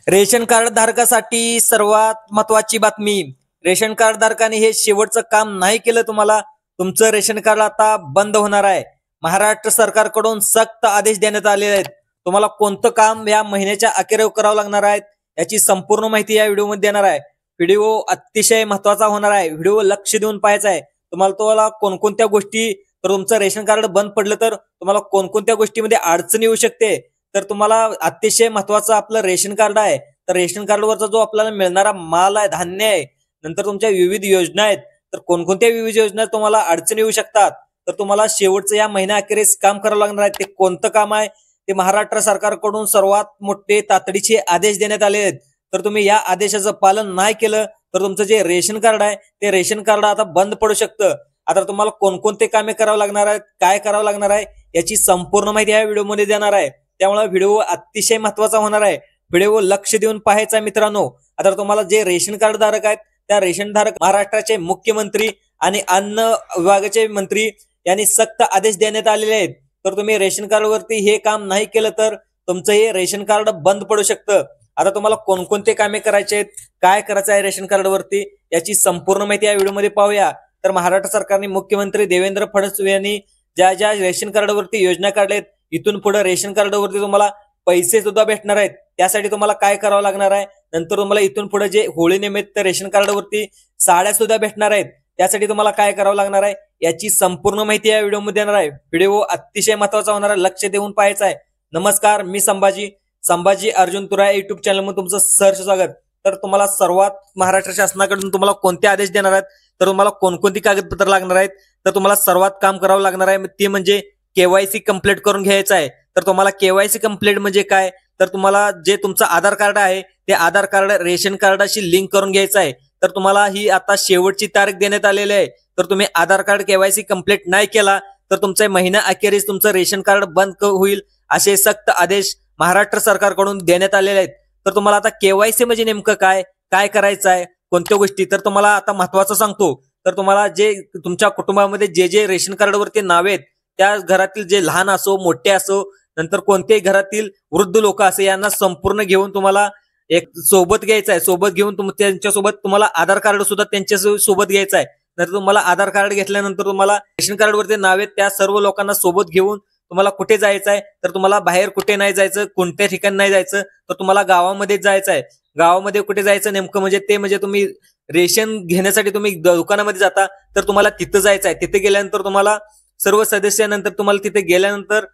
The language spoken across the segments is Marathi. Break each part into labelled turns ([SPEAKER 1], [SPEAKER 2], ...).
[SPEAKER 1] रेशन कार्ड धारकासाठी सर्वात महत्वाची बातमी. रेशन कार्ड धारकाने हे शेवटचं काम नाही केलं तुम्हाला, तुमचं रेशन कार्ड आता बंद होणार आहे. महाराष्ट्र सरकारकडून सक्त आदेश देण्यात आलेले आहेत. तुम्हाला कोणतं काम या महिन्याच्या अखेर करावं लागणार आहे याची संपूर्ण माहिती या व्हिडिओमध्ये देणार आहे. व्हिडिओ अतिशय महत्वाचा होणार आहे. व्हिडिओ लक्ष देऊन पाहायचा आहे. तुम्हाला कोणकोणत्या गोष्टी, तर तुमचं रेशन कार्ड बंद पडलं तर तुम्हाला कोणकोणत्या गोष्टीमध्ये अडचण येऊ शकते, तर तुम्हाला अतिशय महत्वाचं आपलं रेशन कार्ड आहे. तर रेशन कार्डवरचा जो आपल्याला मिळणारा माल आहे, धान्य आहे, नंतर तुमच्या विविध योजना आहेत, तर कोणकोणत्या विविध योजना तुम्हाला अडचण येऊ शकतात, तर तुम्हाला शेवटचं या महिन्याअखेरीस काम करावं लागणार आहे. ते कोणतं काम आहे ते महाराष्ट्र सरकारकडून सर्वात मोठे तातडीचे आदेश देण्यात आले आहेत. तर तुम्ही या आदेशाचं पालन नाही केलं तर तुमचं जे रेशन कार्ड आहे ते रेशन कार्ड आता बंद पडू शकतं. आता तुम्हाला कोणकोणते कामे करावं लागणार आहेत, काय करावं लागणार आहे याची संपूर्ण माहिती या व्हिडिओमध्ये देणार आहे. त्यामुळे व्हिडिओ अतिशय महत्वाचा होणार आहे. व्हिडिओ लक्ष देऊन पाहायचा मित्रांनो. आता तुम्हाला जे रेशन कार्ड धारक आहेत त्या रेशन धारक महाराष्ट्राचे मुख्यमंत्री आणि अन्न विभागाचे मंत्री यांनी सक्त आदेश देण्यात आलेले आहेत. तर तुम्ही रेशन कार्ड वरती हे काम नाही केलं तर तुमचं हे रेशन कार्ड बंद पडू शकतं. आता तुम्हाला कोणकोणते कामे करायचे आहेत, काय करायचं आहे रेशन कार्ड वरती याची संपूर्ण माहिती या व्हिडिओमध्ये पाहूया. तर महाराष्ट्र सरकारने मुख्यमंत्री देवेंद्र फडणवीस यांनी ज्या ज्या रेशन कार्डवरती योजना काढल्यात, इथून पुढे रेशन कार्डवरती तुम्हाला पैसे सुद्धा भेटणार आहेत. त्यासाठी तुम्हाला काय करावं लागणार आहे, नंतर तुम्हाला इथून पुढे जे होळी निमित्त रेशन कार्डवरती साड्या सुद्धा भेटणार आहेत, त्यासाठी तुम्हाला काय करावं लागणार आहे याची संपूर्ण माहिती या व्हिडिओमध्ये देणार आहे. व्हिडिओ अतिशय महत्वाचा होणार आहे, लक्ष देऊन पाहायचा आहे. नमस्कार, मी संभाजी अर्जुन तुरा युट्यूब चॅनल मध्ये तुमचं सहर्ष स्वागत. तर तुम्हाला सर्वात महाराष्ट्र शासनाकडून तुम्हाला कोणते आदेश देणार आहेत, तर तुम्हाला कोणकोणती कागदपत्र लागणार आहेत, तर तुम्हाला सर्वात काम करावं लागणार आहे ते म्हणजे केवायसी कंप्लीट करून घ्यायचं आहे. तर तुम्हाला केवायसी कंप्लीट म्हणजे काय, तर तुम्हाला जे तुमचं आधार कार्ड आहे ते आधार कार्ड रेशन कार्डाशी लिंक करून घ्यायचं आहे. तर तुम्हाला ही आता शेवटची तारीख देण्यात आलेली आहे. तर तुम्ही आधार कार्ड केवायसी कंप्लीट नाही केला तर तुमच्या महिन्या अखेरीस तुमचं रेशन कार्ड बंद होईल, असे सक्त आदेश महाराष्ट्र सरकारकडून देण्यात आलेले आहेत. तर तुम्हाला आता केवायसी म्हणजे नेमकं काय काय करायचं आहे, कोणत्या गोष्टी, तर तुम्हाला आता महत्वाचं सांगतो. तर तुम्हाला जे तुमच्या कुटुंबामध्ये जे जे रेशन कार्डवरती नावे आहेत त्या घरातील जे लहान असो मोठे असो, नंतर कोणत्याही घरातील वृद्ध लोक असे, यांना संपूर्ण घेऊन तुम्हाला एक सोबत घ्यायचं आहे. सोबत घेऊन त्यांच्यासोबत तुम्हाला आधार कार्ड सुद्धा त्यांच्या सोबत घ्यायचं आहे. नंतर तुम्हाला आधार कार्ड घेतल्यानंतर तुम्हाला रेशन कार्डवरती नाव आहेत त्या सर्व लोकांना सोबत घेऊन तुम्हाला कुठे जायचं आहे, तर तुम्हाला बाहेर कुठे नाही जायचं, कोणत्या ठिकाणी नाही जायचं, तर तुम्हाला गावामध्ये जायचं आहे. गावामध्ये कुठे जायचं नेमकं म्हणजे तुम्ही रेशन घेण्यासाठी तुम्ही दुकानामध्ये जाता, तर तुम्हाला तिथं जायचं आहे. तिथे गेल्यानंतर तुम्हाला सर्व सदस्यानंतर तुम्हाला तिथे गेल्यानंतर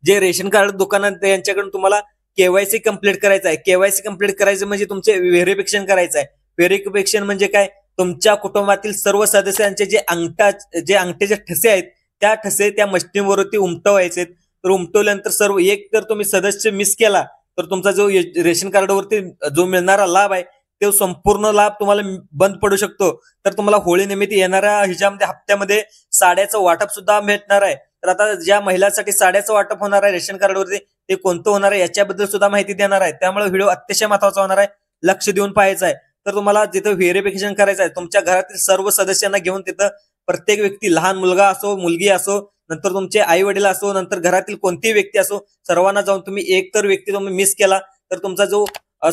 [SPEAKER 1] जे रेशन कार्ड दुकानात यांच्याकडून तुम्हाला केवायसी कंप्लीट करायचं आहे. केवायसी कंप्लीट करायचं म्हणजे तुमचे व्हेरिफिकेशन करायचं आहे. व्हेरिफिकेशन म्हणजे काय, तुमच्या कुटुंबातील सर्व सदस्यांचे जे अंगठेचे ठसे आहेत त्या ठसे त्या मशीनवरती उमटवायचे. तर उमटवल्यानंतर सर्व एक तर तुम्ही सदस्य मिस केला तर तुमचा जो रेशन कार्डवरती जो मिळणारा लाभ आहे तो संपूर्ण लाभ तुम्हाला बंद पडू शकतो. तर तुम्हाला होळी निमित्त येणाऱ्या हप्त्यामध्ये साड्याचं वाटप सुद्धा भेटणार आहे. तर आता ज्या महिलांसाठी साड्याचं वाटप होणार आहे रेशन कार्डवरती ते कोणतं होणार आहे याच्याबद्दल सुद्धा माहिती देणार आहे. त्यामुळे व्हिडिओ अतिशय महत्वाचा होणार आहे, लक्ष देऊन पाहायचा आहे. तर तुम्हाला जिथं व्हेरिफिकेशन करायचं आहे तुमच्या घरातील सर्व सदस्यांना घेऊन तिथं प्रत्येक व्यक्ती, लहान मुलगा असो मुलगी असो, नंतर तुमचे आई वडील असो, नंतर घरातील कोणतीही व्यक्ती असो, सर्वांना जाऊन तुम्ही एक तर व्यक्ती तुम्ही मिस केला तर तुमचा जो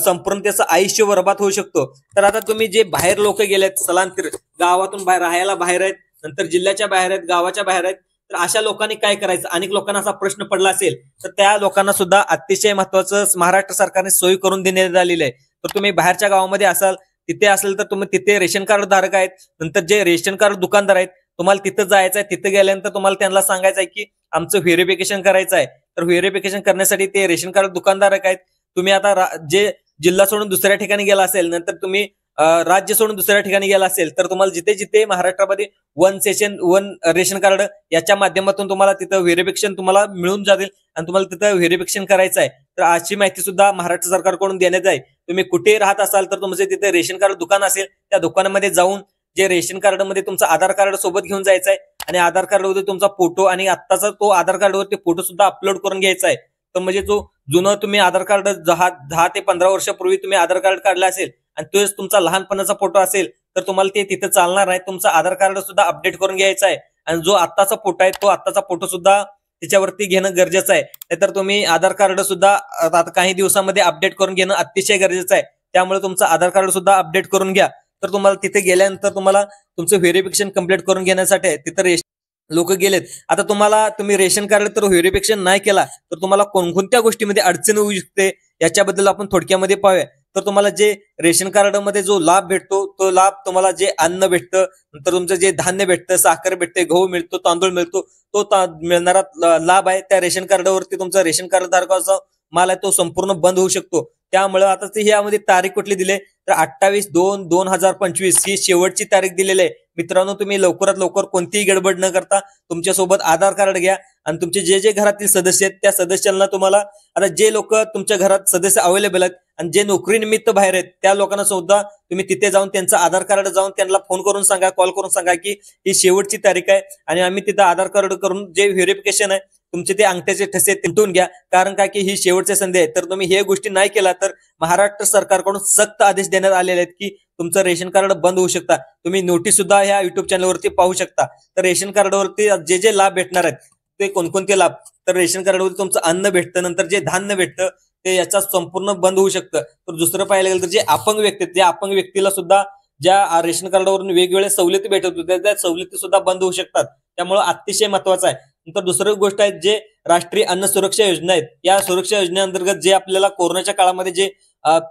[SPEAKER 1] संपूर्ण त्याचं आयुष्य बरबाद होऊ शकतो. तर आता तुम्ही जे बाहेर लोक गेलेत, स्थलांतर गावातून बाहेर राहायला बाहेर आहेत, नंतर जिल्ह्याच्या बाहेर आहेत, गावाच्या बाहेर आहेत, तर अशा लोकांनी काय करायचं, अनेक लोकांना असा प्रश्न पडला असेल तर त्या लोकांना सुद्धा अतिशय महत्वाचं महाराष्ट्र सरकारने सोयी करून देण्यात आलेली आहे. तर तुम्ही बाहेरच्या गावामध्ये तिथे असेल तर तुम्ही तिथे रेशन कार्ड धारक आहेत, नंतर जे रेशन कार्ड दुकानदार आहेत, तुम्हाला तिथं जायचं आहे. तिथे गेल्यानंतर तुम्हाला त्यांना सांगायचं आहे की आमचं व्हेरिफिकेशन करायचं आहे. तर व्हेरिफिकेशन करण्यासाठी ते रेशन कार्ड दुकानदारक आहेत. तुम्ही आता जे जिल्हा सोडून दुसऱ्या ठिकाणी गेला असेल, नंतर तुम्ही राज्य सोडून दुसऱ्या ठिकाणी गेला असेल, तर तुम्हाला जिथे जिथे महाराष्ट्रामध्ये वन रेशन कार्ड याच्या माध्यमातून तुम्हाला तिथं व्हेरिफिकेशन तुम्हाला मिळून जातील आणि तुम्हाला तिथं व्हेरिफिकेशन करायचं आहे. तर अशी माहिती सुद्धा महाराष्ट्र सरकारकडून देण्यात आहे. तुम्ही कुठे राहत असाल तर तुमचे तिथे रेशन कार्ड दुकान असेल, त्या दुकानामध्ये जाऊन जे रेशन कार्ड मध्ये तुमचं आधार कार्ड सोबत घेऊन जायचं आहे आणि आधार कार्डवरती तुमचा फोटो आणि आत्ताचा तो आधार कार्डवरती फोटो सुद्धा अपलोड करून घ्यायचा आहे. तर म्हणजे जो जुनं तुम्ही आधार कार्ड 10 ते 15 वर्षापूर्वी तुम्ही आधार कार्ड काढला असेल आणि तोच तुमचा लहानपणाचा फोटो असेल तर तुम्हाला ते तिथे चालणार नाही. तुमचा आधार कार्ड सुद्धा अपडेट करून घ्यायचा आहे आणि जो आत्ताचा फोटो आहे तो आत्ताचा फोटो सुद्धा त्याच्यावरती घेणं गरजेचं आहे. नाहीतर तुम्ही आधार कार्ड सुद्धा आता काही दिवसामध्ये अपडेट करून घेणं अतिशय गरजेचं आहे. त्यामुळे तुमचं आधार कार्ड सुद्धा अपडेट करून घ्या. तर तुम्हाला तिथे गेल्यानंतर तुम्हाला तुमचं व्हेरिफिकेशन कंप्लीट करून घेण्यासाठी तिथं लोक गेलेत. आता तुम्ही रेशन कार्ड तर व्हेरिफिकेशन नाही केला तर तुम्हाला कोणकोणत्या गोष्टीमध्ये अडचण होऊ शकते याच्याबद्दल आपण थोडक्यामध्ये पाहूया. तर तुम्हाला जे रेशन कार्ड मध्ये जो लाभ भेटतो तो लाभ तुम्हाला जे अन्न भेटतं, नंतर तुमचं जे धान्य भेटतं, साखर भेटते, गहू मिळतो, तांदूळ मिळतो, तो मिळणारा लाभ आहे त्या रेशन कार्डवरती तुमचा रेशन कार्ड धारकाचा माल आहे तो संपूर्ण बंद होऊ शकतो. त्यामुळे आता ते यामध्ये तारीख कुठली दिली तर 28/2/2025 ही शेवटची तारीख दिलेली आहे. मित्रांनो, तुम्ही लवकरात लवकर कोणतीही गडबड न करता तुमच्यासोबत आधार कार्ड घ्या आणि तुमचे जे घरातील सदस्य आहेत त्या सदस्यांना तुम्हाला आता जे लोक तुमच्या घरात सदस्य अवेलेबल आहेत आणि जे नोकरी निमित्त बाहेर आहेत त्या लोकांना सुद्धा तुम्ही तिथे जाऊन त्यांचं आधार कार्ड जाऊन त्यांना फोन करून सांगा, कॉल करून सांगा की ही शेवटची तारीख आहे आणि आम्ही तिथं आधार कार्ड करून जे व्हेरिफिकेशन आहे तुमचे ते अंगठ्याचे ठसे तिंटून घ्या. कारण काय की ही शेवटची संधी आहे. तर तुम्ही हे गोष्टी नाही केला तर महाराष्ट्र सरकारकडून सक्त आदेश देण्यात आलेले आहेत की तुमचं रेशन कार्ड बंद होऊ शकता. तुम्ही नोटीस सुद्धा ह्या युट्यूब चॅनलवरती पाहू शकता. तर रेशन कार्डवरती जे लाभ भेटणार आहेत ते कोणकोणते लाभ, तर रेशन कार्डवरती तुमचं अन्न भेटतं, नंतर जे धान्य भेटतं ते याचा संपूर्ण बंद होऊ शकतं. तर दुसरं पाहायला गेलं तर जे अपंग व्यक्ती आहेत, त्या अपंग व्यक्तीला सुद्धा ज्या रेशन कार्डावरून वेगवेगळ्या सवलती भेटत होत्या त्या सवलती सुद्धा बंद होऊ शकतात. त्यामुळे अतिशय महत्वाचं आहे. नंतर दुसरी गोष्ट आहे जे राष्ट्रीय अन्न सुरक्षा योजना आहेत, या सुरक्षा योजनेअंतर्गत जे आपल्याला कोरोनाच्या काळामध्ये जे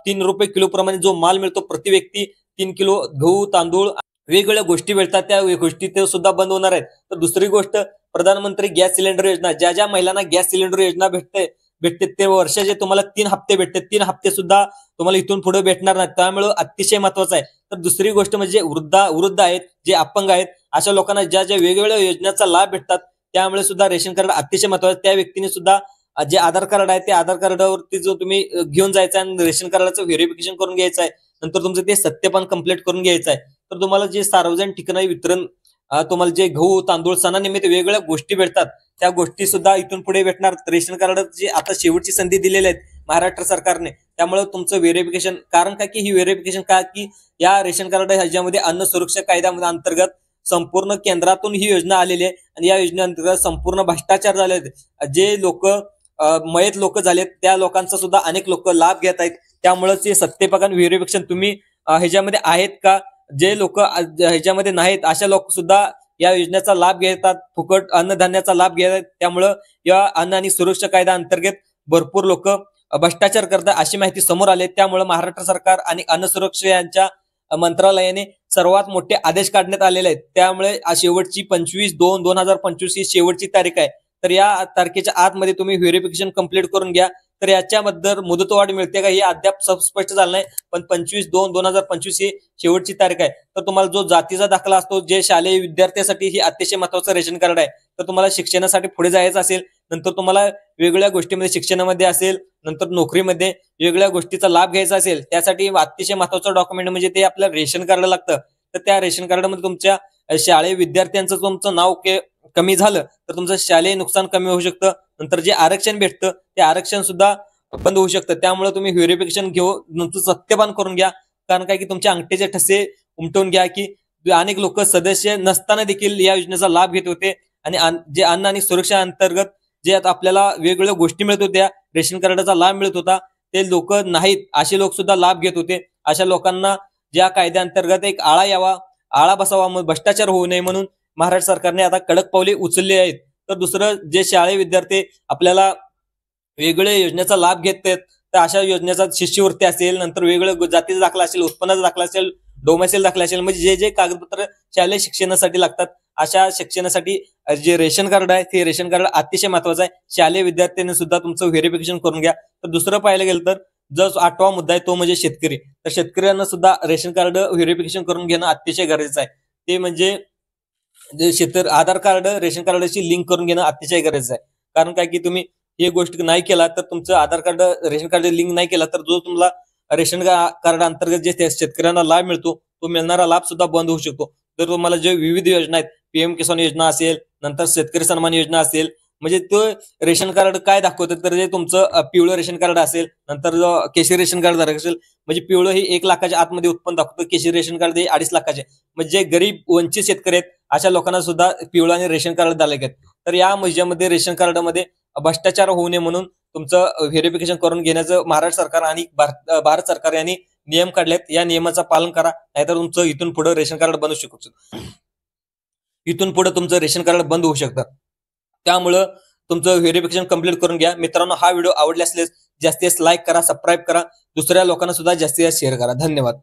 [SPEAKER 1] 3 रुपये किलो प्रमाणे जो माल मिळतो प्रति व्यक्ती, 3 किलो गहू, तांदूळ, वेगवेगळ्या गोष्टी भेटतात, त्या गोष्टी ते सुद्धा बंद होणार आहेत. तर दुसरी गोष्ट प्रधानमंत्री गॅस सिलेंडर योजना, ज्या महिलांना गॅस सिलेंडर योजना भेटते ते वर्षाचे तुम्हाला 3 हप्ते भेटते, 3 हप्ते सुद्धा तुम्हाला इथून पुढे भेटणार नाही. त्यामुळे अतिशय महत्वाचं आहे. तर दुसरी गोष्ट म्हणजे वृद्ध आहेत, जे अपंग आहेत, अशा लोकांना ज्या वेगवेगळ्या योजनेचा लाभ भेटतात त्यामुळे सुद्धा रेशन कार्ड अतिशय महत्वाचं. त्या व्यक्तीने सुद्धा जे आधार कार्ड आहे ते आधार कार्डावरती जो तुम्ही घेऊन जायचं आणि रेशन कार्डाचं व्हेरिफिकेशन करून घ्यायचं आहे. नंतर तुमचं ते सत्यपान कंप्लीट करून घ्यायचं आहे. तर तुम्हाला जे सार्वजनिक ठिकाणी वितरण तुम्हाला जे गहू, तांदूळ सणानिमित्त वेगवेगळ्या गोष्टी भेटतात त्या गोष्टी सुद्धा इथून पुढे भेटणार. रेशन कार्ड जी आता शेवटची संधी दिलेली आहेत महाराष्ट्र सरकारने, त्यामुळे तुमचं व्हेरिफिकेशन, कारण का की ही व्हेरिफिकेशन का की या रेशन कार्ड ह्याच्यामध्ये अन्न सुरक्षा कायद्यामध्ये अंतर्गत संपूर्ण केंद्रातून ही योजना आलेली आहे आणि या योजनेअंतर्गत संपूर्ण भ्रष्टाचार झाले. जे लोक मयत लोक झालेत त्या लोकांचा सुद्धा अनेक लोक लाभ घेत आहेत. त्यामुळेच हे सत्यपान व्हेरिफिकेशन तुम्ही ह्याच्यामध्ये आहेत का, जे लोक ह्याच्यामध्ये नाहीत अशा लोक सुद्धा या योजनेचा लाभ घेतात, फुकट अन्नधान्याचा लाभ घेतात. त्यामुळं या अन्न आणि सुरक्षा कायदा अंतर्गत भरपूर लोक भ्रष्टाचार करतात अशी माहिती समोर आली. त्यामुळे महाराष्ट्र सरकार आणि अन्न सुरक्षा यांच्या मंत्रालयाने सर्वात मोठे आदेश काढण्यात आलेले आहेत. त्यामुळे शेवटची 25/2/2025 ही शेवटची तारीख आहे. तर या तारखेच्या आतमध्ये तुम्ही व्हेरिफिकेशन कंप्लीट करून घ्या. तर याच्यामध्ये मुदतवाढ मिळते का हे अद्याप स्पष्ट झालं नाही, पण 25/2/2025 ही शेवटची तारीख आहे. तर तुम्हाला जो जातीचा दाखला असतो, जे शालेय विद्यार्थ्यांसाठी ही अतिशय महत्वाचं रेशन कार्ड आहे. तर तुम्हाला शिक्षणासाठी पुढे जायचं असेल, नंतर तुम्हाला वेगवेगळ्या गोष्टीमध्ये शिक्षणामध्ये असेल, नंतर नोकरीमध्ये वेगवेगळ्या गोष्टीचा लाभ घ्यायचा असेल, त्यासाठी अतिशय महत्वाचं डॉक्युमेंट म्हणजे ते आपलं रेशन कार्ड लागतं. तर त्या रेशन कार्डमध्ये तुमच्या शालेय विद्यार्थ्यांचं तुमचं नाव कमी झालं तर तुमचं शालेय नुकसान कमी होऊ शकतं. नंतर जे आरक्षण भेटतं ते आरक्षण सुद्धा बंद होऊ शकतं. त्यामुळे तुम्ही व्हेरिफिकेशन नंतर सत्यपान करून घ्या. कारण काय की तुमच्या अंगठीचे ठसे उमटवून घ्या की अनेक लोक सदस्य नसताना देखील या योजनेचा लाभ घेत होते आणि जे अन्न आणि सुरक्षा अंतर्गत जे आता आपल्याला वेगवेगळ्या गोष्टी मिळत होत्या, रेशन कार्डाचा लाभ मिळत होता, ते लोक नाहीत असे लोक सुद्धा लाभ घेत होते. अशा लोकांना ज्या कायद्याअंतर्गत एक आळा बसावा, भ्रष्टाचार होऊ नये म्हणून महाराष्ट्र सरकारने आता कडक पावले उचलली आहेत. तर दुसरं जे शालेय विद्यार्थी आपल्याला वेगवेगळ्या योजनेचा लाभ घेत आहेत, तर अशा योजनेचा शिष्यवृत्ती असेल, नंतर वेगवेगळ्या जातीचा दाखला असेल, उत्पन्नाचा दाखला असेल, डोमेसाईल दाखला असेल, म्हणजे जे कागदपत्र शालेय शिक्षणासाठी लागतात अशा शिक्षणासाठी जे रेशन कार्ड आहे ते रेशन कार्ड अतिशय महत्वाचं आहे. शालेय विद्यार्थ्यांनी सुद्धा तुमचं व्हेरिफिकेशन करून घ्या. तर दुसरं पाहायला गेलं तर जो 8वा मुद्दा आहे तो म्हणजे शेतकरी. तर शेतकऱ्यांना सुद्धा रेशन कार्ड व्हेरिफिकेशन करून घेणं अतिशय गरजेचं आहे. ते म्हणजे आधार कार्ड रेशन कार्डाची लिंक करून घेणं अतिशय गरजेचं आहे. कारण काय की तुम्ही हे गोष्ट नाही केला तर तुमचं आधार कार्ड रेशन कार्ड लिंक नाही केला तर जो तुम्हाला रेशन कार्ड अंतर्गत जे शेतकऱ्यांना लाभ मिळतो तो मिळणारा लाभ सुद्धा बंद होऊ शकतो. तर तुम्हाला जे विविध योजना आहेत, पीएम किसान योजना असेल, नंतर शेतकरी सन्मान योजना असेल, म्हणजे तो रेशन कार्ड काय दाखवतं तर जे तुमचं पिवळं रेशन कार्ड असेल, नंतर केशरी रेशन कार्ड धारक असेल, म्हणजे पिवळं हे 1 लाखाच्या आतमध्ये उत्पन्न दाखवतं, केशरी रेशन कार्ड हे 2.5 लाखाचे. म्हणजे जे गरीब वंचित शेतकरी आहेत अशा लोकांना सुद्धा पिवळं आणि रेशन कार्ड धारक आहेत. तर या यामध्ये रेशन कार्डामध्ये भ्रष्टाचार होऊ नये म्हणून तुमचं व्हेरिफिकेशन करून घेण्याचं महाराष्ट्र सरकार आणि भारत सरकार यांनी नियम काढलेत. या नियमाचं पालन करा, नाहीतर तुमचं इथून पुढे रेशन कार्ड बनू शकतो. इथून पुढे तुमचं रेशन कार्ड बंद होऊ शकतं. त्यामुळं तुमचं व्हेरिफिकेशन कंप्लीट करून घ्या. मित्रांनो, हा व्हिडिओ आवडला असल्यास जास्तीत जास्त लाईक करा, सबस्क्राईब करा, दुसऱ्या लोकांना सुद्धा जास्तीत जास्त शेअर करा. धन्यवाद.